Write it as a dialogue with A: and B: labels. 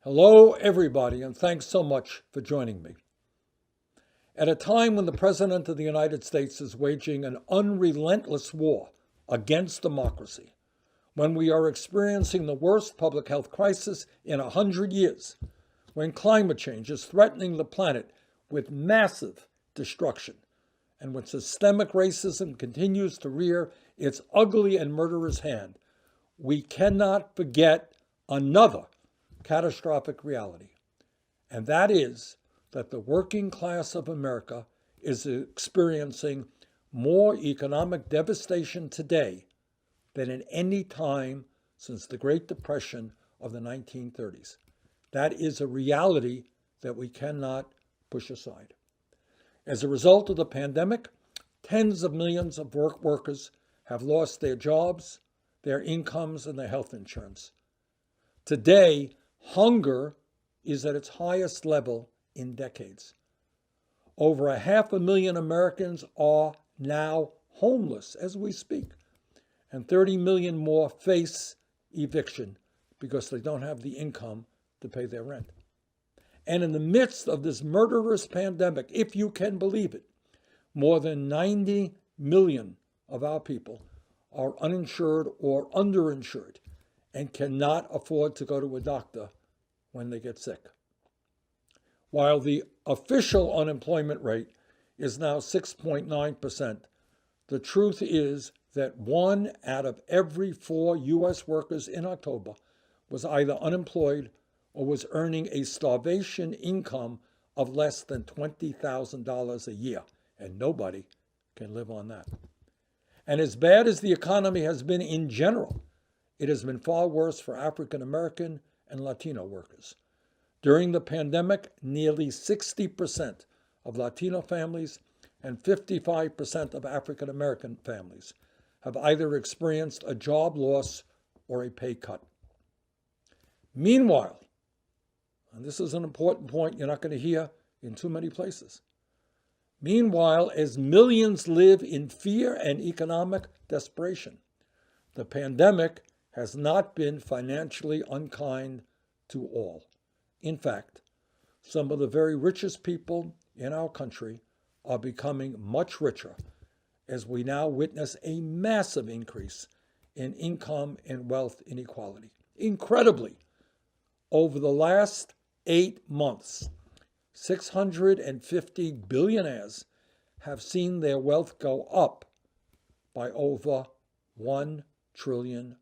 A: Hello, everybody, and thanks so much for joining me. At a time when the President of the United States is waging an unrelentless war against democracy, when we are experiencing the worst public health crisis in 100 years, when climate change is threatening the planet with massive destruction, and when systemic racism continues to rear its ugly and murderous hand, we cannot forget another catastrophic reality, and that is that the working class of America is experiencing more economic devastation today than at any time since the Great Depression of the 1930s. That is a reality that we cannot push aside. As a result of the pandemic, tens of millions of workers have lost their jobs, their incomes, and their health insurance. Today, hunger is at its highest level in decades. Over 500,000 Americans are now homeless as we speak, and 30 million more face eviction because they don't have the income to pay their rent. And in the midst of this murderous pandemic, if you can believe it, more than 90 million of our people are uninsured or underinsured and cannot afford to go to a doctor when they get sick. While the official unemployment rate is now 6.9%, the truth is that 1 out of every 4 U.S. workers in October was either unemployed or was earning a starvation income of less than $20,000 a year, and nobody can live on that. And as bad as the economy has been in general, it has been far worse for African American and Latino workers. During the pandemic, nearly 60% of Latino families and 55% of African American families have either experienced a job loss or a pay cut. Meanwhile, and this is an important point you're not going to hear in too many places. Meanwhile, as millions live in fear and economic desperation, the pandemic has not been financially unkind to all. In fact, some of the very richest people in our country are becoming much richer as we now witness a massive increase in income and wealth inequality. Incredibly, over the last 8 months, 650 billionaires have seen their wealth go up by over $1 trillion.